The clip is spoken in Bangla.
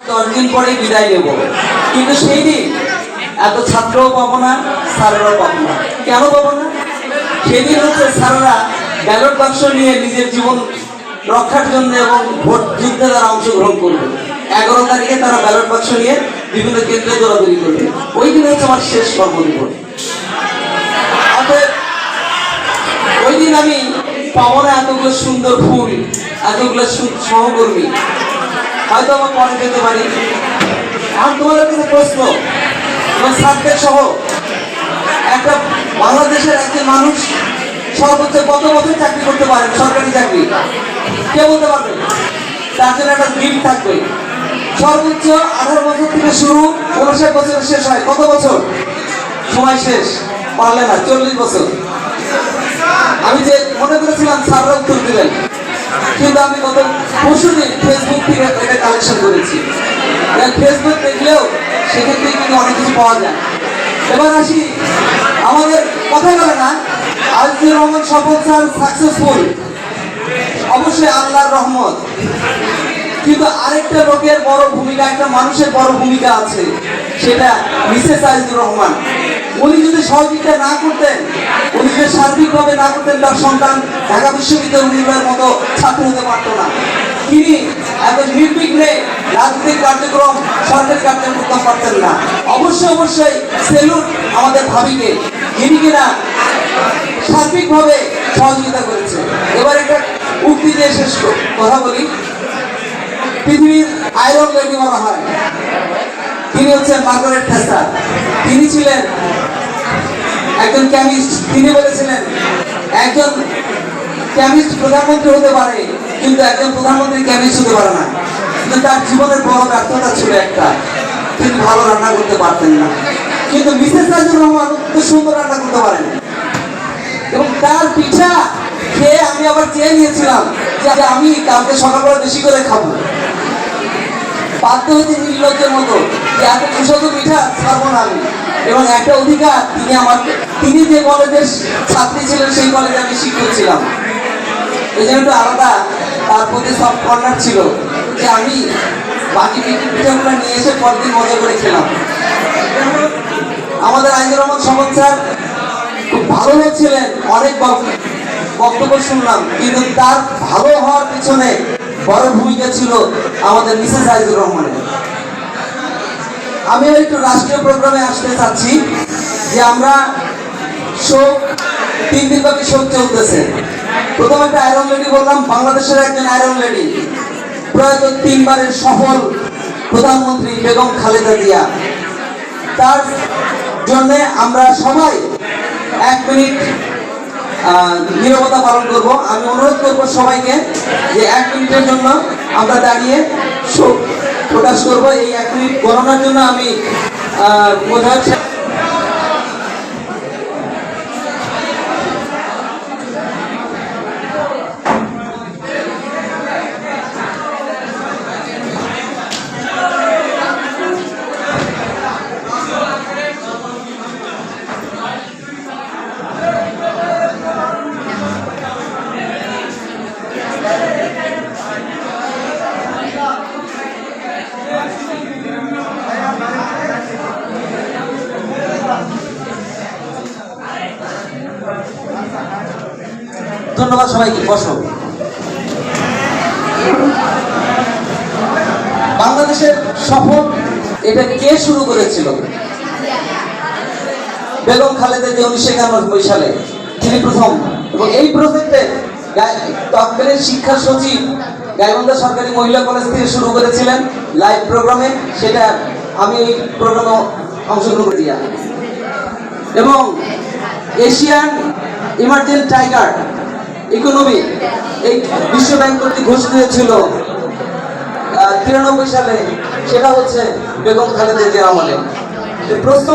10 দিন পরে বিদায় নেব, কিন্তু সেই দিন এত ছাত্রও পাবো না, স্যাররাও পাবো না। কেন পাবো না? সেদিন হচ্ছে স্যাররা ব্যালট বাক্স নিয়ে নিজের জীবন রক্ষার জন্য এবং ভোট যুদ্ধে তারা অংশগ্রহণ করবে। 11 তারিখে তারা ব্যালট বাক্স নিয়ে বিভিন্ন কেন্দ্রে দৌড়াদৌড়ি করবে। ওই দিন হচ্ছে আমার শেষ কর্মদিবস। অতএব ওই দিন আমি পাবো না এতগুলো সুন্দর ফুল, এতগুলো সহকর্মী, হয়তো আমার পরে পেতে পারি। এখন তোমাদের কাছে প্রশ্ন, সাবজেক্ট সহ একটা বাংলাদেশের একজন মানুষ সর্বোচ্চ কত বছর চাকরি করতে পারেন? সরকারি চাকরি কে বলতে পারবে? তার জন্য একটা গিফট থাকবে। সর্বোচ্চ 18 বছর থেকে শুরু, 59 বছর শেষ হয়। কত বছর? সময় শেষ, পারলে না, 40 বছর। আমি যে মনে করেছিলাম স্যাররা উত্তর দিলেন, কিন্তু আমি গত পরশুদিন ফেসবুক থেকে এটা কালেকশন করেছি। ফেসবুক দেখলেও সেখান থেকে কিন্তু অনেক কিছু পাওয়া যায়। এবার আসি, আমাদের কথাই বলে না আজিজুর রহমান স্বপন স্যার সাকসেসফুল, অবশ্যই আল্লাহর রহমত, কিন্তু আরেকটা লোকের বড় ভূমিকা, একটা মানুষের বড় ভূমিকা আছে, সেটা মিসেস আজিজুর রহমান। উনি যদি সহযোগিতা না করতেন, উনি যদি সার্বিকভাবে না করতেন, তার সন্তান ঢাকা বিশ্ববিদ্যালয়ের মতো ছাত্র হতে পারত না। তিনি এত নির্বিঘ্নে রাজনৈতিক কার্যক্রম, সরকারি কার্যক্রম করতে পারতেন না। অবশ্যই সেলুট আমাদের ভাবিকে, যিনি কিনা সার্বিকভাবে সহযোগিতা করেছে। এবার একটা উক্তি দিয়ে শেষ কথা বলি। পৃথিবীর আয়রন লেডি বলা হয়, তিনি হচ্ছেন মার্গারেট থ্যাচার। তিনি ছিলেন একজন কেমিস্ট। তিনি বলেছিলেন একজন কেমিস্ট প্রধানমন্ত্রী হতে পারে, কিন্তু একজন প্রধানমন্ত্রী কেমিস্ট হতে পারে না। কিন্তু তার জীবনের বড় ব্যর্থতা ছিল একটা, তিনি ভালো রান্না করতে পারতেন না। কিন্তু মিসেস আজিজুর রহমান খুব সুন্দর রান্না করতে পারেন, এবং তার পিঠা খেয়ে আমি আবার চেয়ে নিয়েছিলাম যে আমি কালকে সকালবেলা বেশি করে খাবো। বাধ্য হয়েছে নির্লজ্জের মতো যে এত সুস্বাদু পিঠা ছাড়বো না আমি। এবং একটা অধিকার, তিনি যে কলেজের ছাত্রী ছিলেন সেই কলেজে আমি শিক্ষক ছিলাম, এই জন্য একটু আলাদা তার প্রতি সব কর্নার ছিল যে আমি বাকি পিঠাগুলো নিয়ে এসে পরদিন মজা করে খেলাম। আমাদের আজিজুর রহমান স্বপন স্যার খুব ভালো হচ্ছিলেন, অনেক বক্তব্য শুনলাম, কিন্তু তার ভালো হওয়ার পিছনে বড় ভূমিকা ছিল আমাদের মিসেস আজিজুর রহমানের। আমি একটু রাষ্ট্রীয় প্রোগ্রামে আসতে চাচ্ছি যে আমরা শোক 3 দিন ব্যাপী শোক চলতেছে। প্রথম একটা আয়রন লেডি বললাম, বাংলাদেশের একজন আয়রন লেডি, প্রয়াত 3 বারের সফল প্রধানমন্ত্রী বেগম খালেদা জিয়া। তার জন্য আমরা সবাই 1 মিনিট নীরবতা পালন করব। আমি অনুরোধ করব সবাইকে যে 1 মিনিটের জন্য আমরা দাঁড়িয়ে শোক প্রকাশ করব। এই 1 মিনিট গণনার জন্য আমি ধন্যবাদ সবাইকে। বসো। বাংলাদেশের সফল এটা কে শুরু করেছিল? বেগম খালেদা জিয়া 1991 সালে তিনি প্রথম। এবং এই প্রজেক্টে তৎকালীন শিক্ষা সচিব গাইবান্ধা সরকারি মহিলা কলেজ থেকে শুরু করেছিলেন লাইভ প্রোগ্রামে। সেটা আমি এই প্রোগ্রামে অংশগ্রহণ করি। এবং এশিয়ান ইমার্জিং টাইগার ইকোনমি এই বিশ্ব ব্যাংক কর্তৃক ঘোষিত হয়েছিল 93 সালে। সেটা হচ্ছে বেগম খালেদা জিয়ার আমলে। প্রশ্ন